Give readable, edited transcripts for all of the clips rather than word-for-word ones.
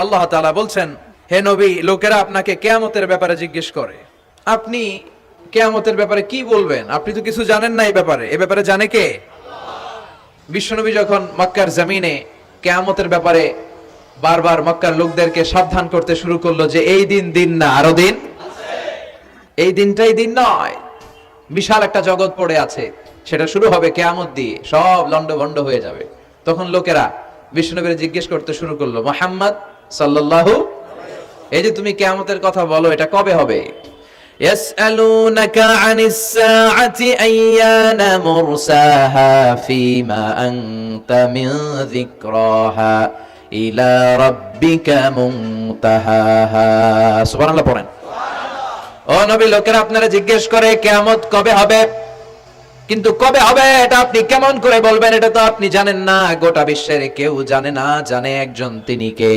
আল্লাহ তাআলা বলছেন, হে নবী, লোকেরা আপনাকে কিয়ামতের ব্যাপারে জিজ্ঞেস করে, আপনি কিয়ামতের ব্যাপারে কি বলবেন? আপনি তো কিছু জানেন না এই ব্যাপারে। এ ব্যাপারে জানে কে? বিশ্বনবী যখন মক্কার জমিনে কিয়ামতের ব্যাপারে বারবার মক্কার লোকদেরকে সাবধান করতে শুরু করলো যে এই দিন দিন না, আরো দিন, এই দিনটাই দিন নয়, বিশাল একটা জগৎ পড়ে আছে, সেটা শুরু হবে কিয়ামত দিয়ে, সব লন্ডভন্ড হয়ে যাবে। তখন লোকেরা বিশ্বনবীর জিজ্ঞেস করতে শুরু করলো, মুহাম্মদ সাল্লাল্লাহু, এই যে তুমি কিয়ামতের কথা বলো, এটা কবে হবে? ইয়াসআলুনাকা আনিস সাআতি আইয়ানা মুরসাহা ফীমা আনতা মিন যিকরাহা ইলা রাব্বিকা মুনতাহাহা। সুবহানাল্লাহ পড়েন। ও নবী, লোকেরা আপনারা জিজ্ঞেস করে কিয়ামত কবে হবে, কিন্তু কবে হবে এটা আপনি কেমন করে বলবেন? এটা তো আপনি জানেন না, গোটা বিশ্বের কেউ জানে না, জানে একজন, তিনি কে?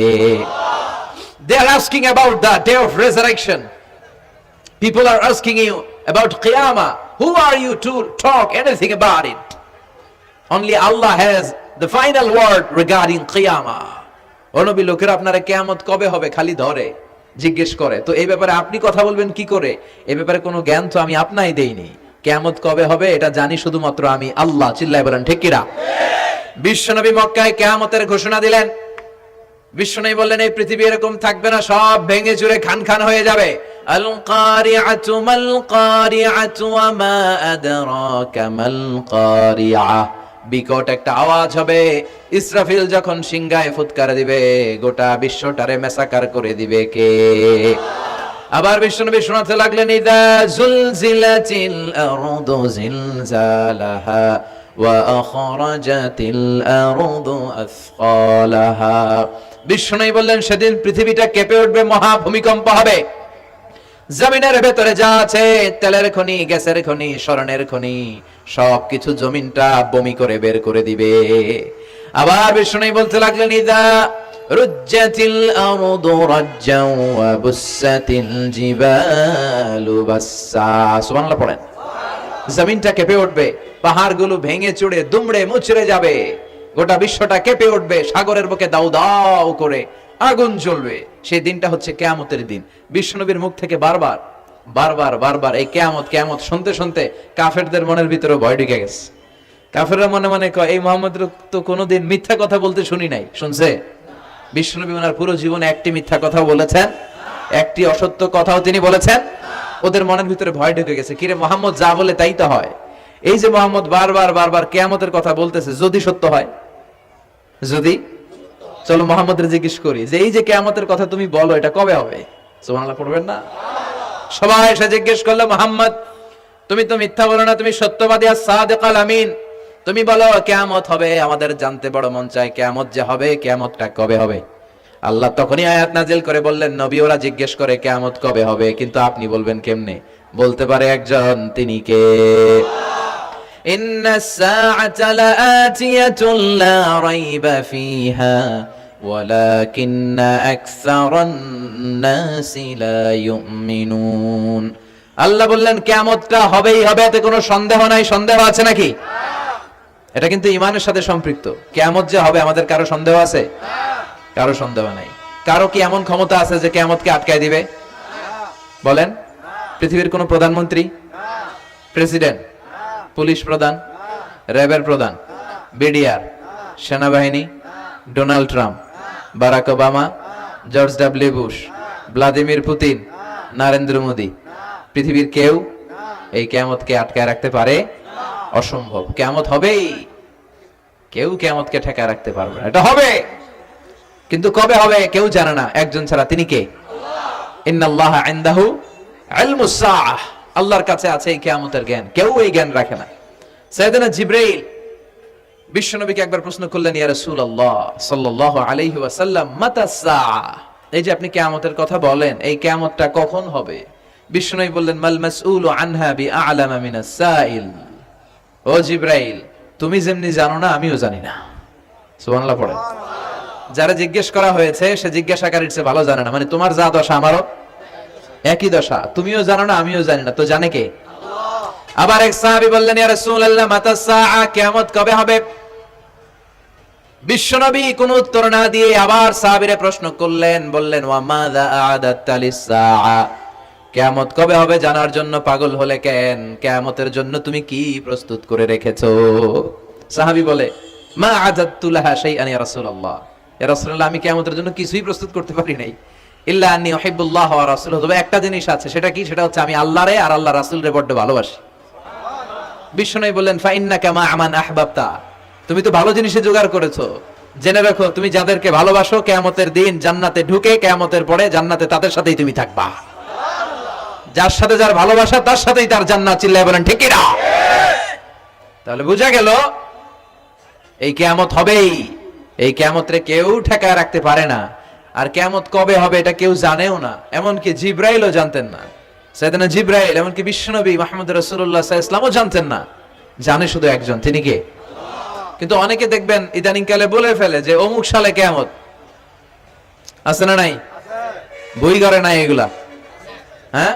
They are asking about the day of resurrection. People are asking you about Qiyamah. Who are you to talk anything about it? Only Allah has the final word regarding Qiyamah. ও নবী, লোকেরা আপনারা কিয়ামত কবে হবে খালি ধরে জিজ্ঞেস করে, তো এই ব্যাপারে আপনি কথা বলবেন কি করে? এই ব্যাপারে কোনো জ্ঞান তো আমি আপনাই দেইনি। কিয়ামত কবে হবে এটা জানি শুধুমাত্র আমি আল্লাহ। চিল্লায় বলেন ঠিক কিনা? বিশ্বনবী মক্কায় কিয়ামতের ঘোষণা দিলেন। বিশ্বনবী বললেন, এই পৃথিবী এরকম থাকবে না, সব ভেঙে চুরে খান খান হয়ে যাবে। আল কারিআতু মাল কারিআতু ওয়া মা আদরাকা মাল কারিআহ। বিকট একটা আওয়াজ হবে, ইসরাফিল যখন সিংহায় ফুৎকার দিবে, গোটা বিশ্বটারে মেসাকার করে দিবে কে? আবার বিশ্বনবী শোনাতে লাগলেন, ইযা যুলজিলাতিল আরদু জিলজালাহা ওয়া আখরাজাতিল আরদু আসকালাহা। বিশ্বনবী বললেন, সেদিন পৃথিবীটা কেঁপে উঠবে, মহা ভূমিকম্প হবে। জমিনের ভেতরে যা আছে, তেলের খনি, গ্যাসের খনি, স্বর্ণের খনি, সবকিছু জমিনটা বমি করে বের করে দিবে। আবার বিশ্বনবী বলতে লাগলেন, ইযা রুজ্জাতিল আরদু রাজ্জাও ওয়া বুসাতিল জিবালু বাসসা। সুবহানাল্লাহ পড়েন। জমিনটা কেঁপে উঠবে, পাহাড়গুলো ভেঙে চুরে দুমড়ে মুচড়ে যাবে, গোটা বিশ্বটা কেঁপে উঠবে, সাগরের বুকে দাউ দাউ করে আগুন জ্বলবে। সেই দিনটা হচ্ছে কিয়ামতের দিন। বিশ্বনবীর মুখ থেকে বারবার বারবার বারবার এই কিয়ামত কিয়ামত শুনতে শুনতে কাফেরদের মনের ভিতরে ভয় ঢুকে গেছে। কাফেররা মনে মনে কয়, এই মুহাম্মদ তো কোনোদিন মিথ্যা কথা বলতে শুনি নাই। শুনছে? বিশ্বনবী ওনার পুরো জীবনে একটি মিথ্যা কথা বলেছেন, একটি অসত্য কথাও তিনি বলেছেন। ওদের মনের ভিতরে ভয় ঢুকে গেছে, কিরে মুহাম্মদ যা বলে তাই তো হয়। এই যে মুহাম্মদ বারবার বারবার কিয়ামতের কথা বলতেছে, যদি সত্য হয়, যদি, চলো মুহাম্মদের জিজ্ঞেস করি যে এই যে কিয়ামতের কথা তুমি বলো, এটা কবে হবে? সুবহানাল্লাহ পড়বেন না? সবাই এসে জিজ্ঞেস করলো, মুহাম্মদ তুমি তো মিথ্যা বলো না, তুমি সত্যবাদী আর সাদিকাল আমিন, তুমি বলো কিয়ামত হবে, আমাদের জানতে বড় মন চায় কিয়ামত যে হবে, কিয়ামতটা কবে হবে? আল্লাহ তখনই আয়াত নাজিল করে বললেন, নবী ওরা জিজ্ঞেস করে কিয়ামত কবে হবে, কিন্তু আপনি বলবেন কেমনে? বলতে পারে একজন, তিনি কে? ইন্নাস সাআতা লাআতিয়াতুন লা রাইবা ফিহা ওয়ালাকিন্না আকসারান নাসি লা ইউমিনুন। আল্লাহ বললেন কিয়ামতটা হবেই হবে, এতে কোনো সন্দেহ নাই। সন্দেহ আছে নাকি? এটা কিন্তু ঈমানের সাথে সম্পৃক্ত। কিয়ামত যে হবে আমাদের কারো সন্দেহ আছে? কারো সন্দেহ নাই। কারো কি এমন ক্ষমতা আছে যে কিয়ামতকে আটকায় দিবে? বলেন। পৃথিবীর কোন প্রধানমন্ত্রী, প্রেসিডেন্ট, পুলিশ প্রধান, র্যাবের প্রধান, বিডিআর, সেনাবাহিনী, Donald Trump, Barack Obama, George W Bush, Vladimir Putin, Narendra Modi, পৃথিবীর কেউ এই কিয়ামতকে আটকায় রাখতে পারে? অসম্ভব। কিয়ামত হবেই, কেউ কিয়ামতকে ঠেকায় রাখতে পারবে না। এটা হবে, কিন্তু কবে হবে কেউ জানে না, একজন ছাড়া, তিনি কে? ইন্নাল্লাহা ইনদাহু ইলমুস সাআহ। আল্লাহর কাছে আছে এই কিয়ামতের জ্ঞান, কেউ এই জ্ঞান রাখে না। সাইয়েদনা জিবরাইল বিশ্বনবীকে একবার প্রশ্ন করলেন, ইয়া রাসূলুল্লাহ সাল্লাল্লাহু আলাইহি ওয়াসাল্লাম, মাতা সাআহ, এই যে আপনি কিয়ামতের কথা বলেন, এই কিয়ামতটা কখন হবে? বিশ্বনবী বললেন, মাল মাসউলু আনহা বিআলামা মিনাস সাইল। ও জিবরাইল, তুমি যেমনি জানো না, আমিও জানি না। সুবহানাল্লাহ পড়েন। যারা জিজ্ঞেস করা হয়েছে সে জিজ্ঞাসাকারীর চেয়ে ভালো জানে না। মানে তোমার যা দশা আমারও একই দশা, তুমিও জানো না, আমিও জানি না, তো জানে কে? আল্লাহ। আবার এক সাহাবী বললেন, ইয়া রাসূলুল্লাহ মাতা সাআ, কিয়ামত কবে হবে? বিশ্বনবী কোন উত্তর না দিয়ে আবার সাহাবীরা প্রশ্ন করলেন, বললেন ওয়া মাযা আ'দাত্তা লিস-সাআ, কিয়ামত কবে হবে জানার জন্য পাগল হলে কেন? কিয়ামতের জন্য তুমি কি প্রস্তুত করে রেখেছো? সাহাবী বলে মা আ'দাততু লাহা শাইআন ইয়া রাসূলুল্লাহ, ইয়া রাসূলুল্লাহ আমি কিয়ামতের জন্য কিছুই প্রস্তুত করতে পারি নাই। ইল্লা আন্নী উহিব্বুল্লাহ ওয়া রাসূলুহু, তবে একটা জিনিস আছে, সেটা কি? সেটা হচ্ছে আমি আল্লাহরে আর আল্লাহর রাসূলরে বড় ভালোবাসি। বিশ্বনবী বললেন ফা ইন্নাকা মা আমান আহবাবতা, তুমি তো ভালো জিনিসে জোগাড় করেছো। জেনে রাখো তুমি যাদেরকে ভালোবাসো কিয়ামতের দিন জান্নাতে ঢুকে কিয়ামতের পরে জান্নাতে তাদের সাথেই তুমি থাকবা। যার সাথে যার ভালোবাসা তার সাথেই তার জান্নাত। চিল্লায় বলেন ঠিক কি না? তাহলে বোঝা গেল এই কিয়ামত হবেই। এই কিয়ামতরে কেউ ঠেকায় রাখতে পারে না। আর কিয়ামত কবে হবে এটা কেউ জানেও না, এমনকি জিবরাইলও জানতেন না। সাইয়েদনা জিবরাইল, এমনকি বিশ্বনবী মুহাম্মদ রাসূলুল্লাহ সাল্লাল্লাহু আলাইহি ওয়াসাল্লামও জানতেন না। জানে শুধু একজন, তিনি কে? কিন্তু অনেকে দেখবেন ইদানিং কালে বলে ফেলে যে অমুক সালে কিয়ামত। আছে না নাই? বই করে নাই এগুলা? হ্যাঁ,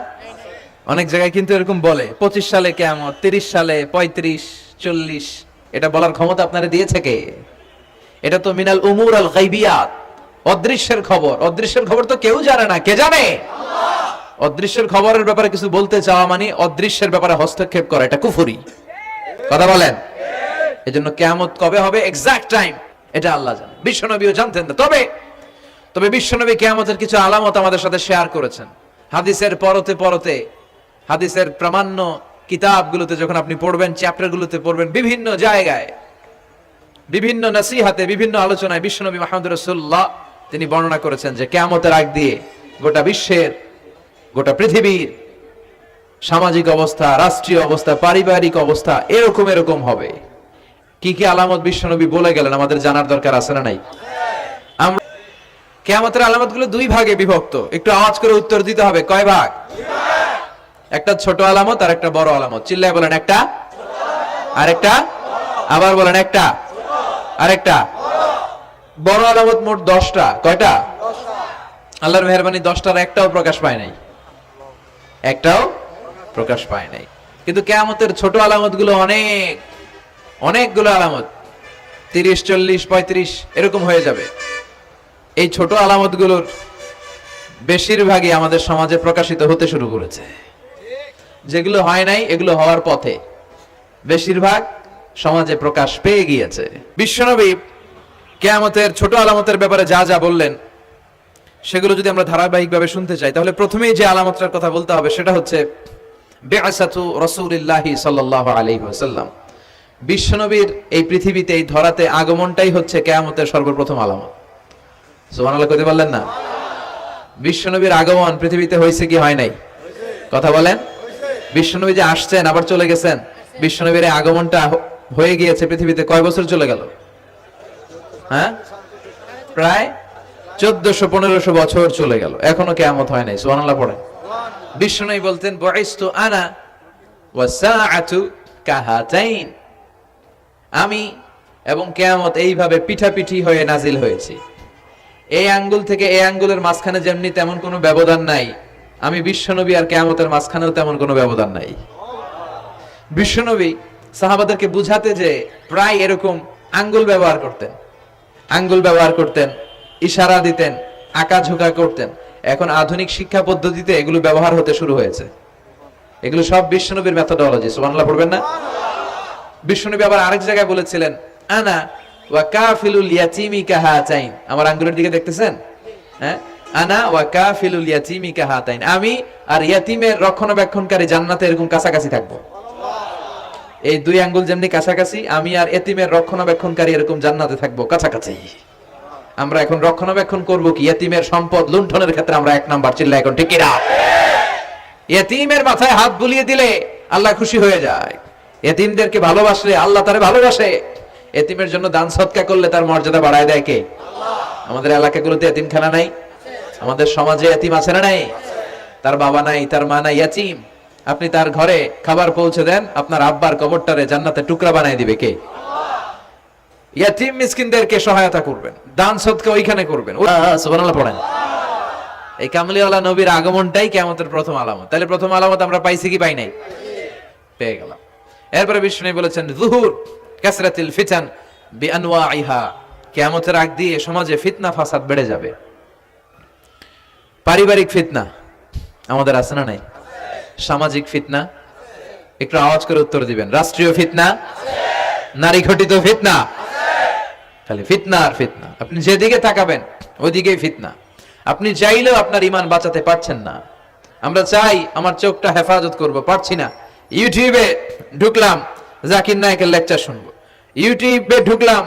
অনেক জায়গায় কিন্তু এরকম বলে 25 সালে কিয়ামত, 30 সালে, 35, 40। এটা বলার ক্ষমতা আপনারা দিয়েছে কে? এটা তো মিনাল উমুর আল গায়বিয়াত, অদৃশ্যের খবর। অদৃশ্যের খবর তো কেউ জানে না, কে জানে? অদৃশ্যের খবরের ব্যাপারে কিছু বলতে চাওয়া মানে অদৃশ্যের ব্যাপারে হস্তক্ষেপ করা, এটা কুফরি। কথা বলেন। এজন্য কিয়ামত কবে হবে এক্সাক্ট টাইম এটা আল্লাহ জানেন, বিশ্বনবীও জানতেন না। তবে বিশ্বনবী কিয়ামতের কিছু আলামত আমাদের সাথে শেয়ার করেছেন। হাদিসের পরতে পরতে, হাদিসের প্রামাণ্য কিতাবগুলোতে যখন আপনি পড়বেন, চ্যাপ্টারগুলোতে পড়বেন, বিভিন্ন জায়গায়, বিভিন্ন নসিহাতে, বিভিন্ন আলোচনায় বিশ্বনবী মুহাম্মদ রাসূলুল্লাহ তিনি বর্ণনা করেছেন যে কিয়ামতের আগ দিয়ে গোটা বিশ্বের, গোটা পৃথিবীর সামাজিক অবস্থা, রাষ্ট্রীয় অবস্থা, পারিবারিক অবস্থা এরকম হবে। কি কি আলামত বিশ্বনবী বলে গেলেন আমাদের জানার দরকার আছে না নাই? আমরা কিয়ামতের আলামতগুলো দুই ভাগে বিভক্ত। একটু আওয়াজ করে উত্তর দিতে হবে, কয় ভাগ? একটা ছোট আলামত আর একটা বড় আলামত। চিল্লায় বলেন একটা, আরেকটা, আবার বলেন একটা, আরেকটা। বড় আলামত মোট 10টা। কয়টা? আল্লাহর মেহেরবানি 10টার একটাও প্রকাশ পায় নাই, একটাও প্রকাশ পায় নাই। কিন্তু কিয়ামতের ছোট আলামত গুলো অনেকগুলো আলামত, 30, 40, 35 এরকম হয়ে যাবে। এই ছোট আলামত গুলোর বেশিরভাগই আমাদের সমাজে প্রকাশিত হতে শুরু করেছে। যেগুলো হয় নাই এগুলো হওয়ার পথে, বেশিরভাগ সমাজে প্রকাশ পেয়ে গিয়েছে। বিশ্বনবী কিয়ামতের ছোট আলামতের ব্যাপারে যা যা বললেন সেগুলো যদি আমরা ধারাবাহিকভাবে শুনতে চাই, তাহলে প্রথমেই যে আলামতটার কথা বলতে হবে সেটা হচ্ছে বিআসাতু রাসূলিল্লাহি সাল্লাল্লাহু আলাইহি ওয়াসাল্লাম। বিশ্বনবীর এই পৃথিবীতে, এই ধরাতে আগমনটাই হচ্ছে কিয়ামতের সর্বপ্রথম আলামত। সুবহানাল্লাহ কইতে পারলেন না? বিশ্বনবীর আগমন পৃথিবীতে হয়েছে কি হয় নাই? কথা বলেন। বিশ্বনবী যে আসছেন আবার চলে গেছেন, বিশ্বনবীর এই আগমনটা হয়ে গিয়েছে পৃথিবীতে কয় বছর চলে গেল? হ্যাঁ, প্রায় 1400-1500 বছর চলে গেল, এখনো কিয়ামত হয় নাই। সুবহানাল্লাহ পড়েন। বিশ্বনবী বলতেন বুইস্তু আনা ওয়াস সাআতু কাহাতাইন, আমি এবং কিয়ামত এইভাবে পিঠাপিঠি হয়ে নাজিল হয়েছি। এই আঙ্গুল থেকে এই আঙ্গুলের মাঝখানে যেমনি তেমন কোনো ব্যবধান নাই, আমি বিশ্বনবী আর কিয়ামতের মাঝখানেও তেমন কোনো ব্যবধান নাই। বিশ্বনবী সাহাবাদেরকে বুঝাতে যে প্রায় এরকম আঙ্গুল ব্যবহার করতেন, ইশারা দিতেন, আঁকাঝোঁকা করতেন। এখন আধুনিক শিক্ষা পদ্ধতিতে এগুলো ব্যবহার হতে শুরু হয়েছে। এগুলো সব বিশ্বনবীর মেথোডোলজি। সুবহানাল্লাহ পড়বেন না? বিশ্বনবী আবার আরেক জায়গায় বলেছিলেন আনা ওয়া কাফিলুল ইয়াতীমি কাহাতাইন, আমার আঙ্গুলের দিকে দেখতেছেন? হ্যাঁ, আনা ওয়া কাফিলুল ইয়াতীমি কাহাতাইন, আমি আর ইয়াতীমের রক্ষণাবেক্ষণকারী জান্নাতে এরকম কাছাকাছি থাকবো। এই দুই আঙ্গুল যেমনি কাছাকাছি, আমি আর ইয়াতীমের রক্ষণাবেক্ষণকারী এরকম জান্নাতে থাকবো কাছাকাছি। আমরা এখন রক্ষণাবেক্ষণ করব কি? ইয়াতীমের সম্পদ লুণ্ঠনের ক্ষেত্রে আমরা 1 নাম্বার। চিল্লায় এখন ঠিক কি না? ইয়াতীমের মাথায় হাত বুলিয়ে দিলে আল্লাহ খুশি হয়ে যায়। ইয়াতীমদেরকে ভালোবাসলে আল্লাহ তারে ভালোবাসে। ইয়াতীমের জন্য দান সদকা করলে তার মর্যাদা বাড়ায় দেয় কে? আমাদের এলাকাগুলোতে ইয়াতীমখানা নাই? আমাদের সমাজে ইয়াতীম আছে না নাই? তার বাবা নাই, তার মা নাই, ইয়াতীম। আপনি তার ঘরে খাবার পৌঁছে দেন, আপনার আব্বার কবরটারে জান্নাতে টুকরা বানায় দিবে কে? ইয়াতীম মিসকিনদেরকে সহায়তা করবেন, দান সদকা ওইখানে করবেন। সুবহানাল্লাহ পড়েন। এই কামলিওয়ালা নবীর আগমনটাই কিয়ামতের প্রথম আলামত। তাহলে প্রথম আলামত আমরা পাইছি কি পাই নাই? পেয়ে গেলাম। এরপরে বিষ্ণু বলেছেন যুহুর কাসরাতিল ফিতান বিআনওয়াইহা, কিয়ামতের আগ দিয়ে সমাজে ফিতনা ফাসাদ বেড়ে যাবে। পারিবারিক ফিতনা আমাদের আছে না নাই? সামাজিক ফিতনা, একটু আওয়াজ করে উত্তর দিবেন। রাষ্ট্রীয় ফিতনা, নারী ঘটিত ফিতনা, খালি ফিতনা আর ফিতনা। আপনি যেদিকে তাকাবেন ওইদিকেই ফিতনা। আপনি চাইলেও আপনার ইমান বাঁচাতে পারছেন না। আমরা চাই আমার চোখটা হেফাজত করব, পারছি না। ইউটিউবে ঢুকলাম, জাকির নায়েকের লেকচার শুনবো। ইউটিউবে ঢুকলাম,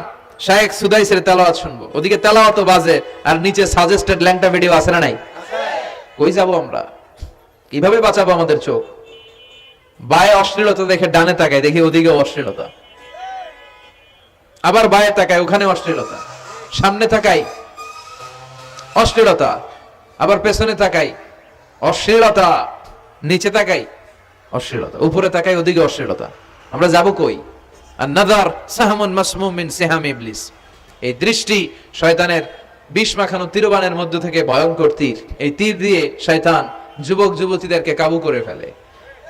শায়েখ সুদাইসের তেলাওয়াত শুনবো। ওদিকে তেলাওয়াত বাজে আর নিচে সাজেস্টেড ল্যাংটা ভিডিও আছে না নাই? কই যাব আমরা? কিভাবে বাঁচাবো আমাদের চোখ? বায়ে অশ্লীলতা দেখে ডানে তাকায়, দেখি ওদিকে অশ্লীলতা। আবার বায়ে তাকায়, ওখানে অশ্লীলতা। সামনে তাকাই, অশ্লীলতা। আবার পেছনে তাকাই, অশ্লীলতা। নিচে তাকাই, অশ্লীলতা। উপরে তাকাই, ওদিকে অশ্লীলতা। আমরা যাব কই? আর নাযার সাহমুন মাসমুম মিন সিহাম ইবলিস। এই দৃষ্টি শয়তানের বিষ মাখানো তীরবানের মধ্য থেকে ভয়ঙ্কর তীর। এই তীর দিয়ে শয়তান যুবক যুবতীদেরকে কাবু করে ফেলে।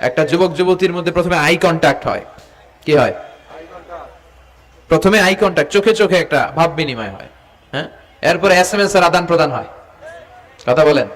একটা যুবক যুবতীর মধ্যে প্রথমে আই কন্টাক্ট হয়। কি হয়? প্রথমে আই কন্টাক্ট, চোখে চোখে একটা ভাব বিনিময় হয়। হ্যাঁ, এরপরে এসএমএস এর আদান প্রদান হয়। কথা বলেন।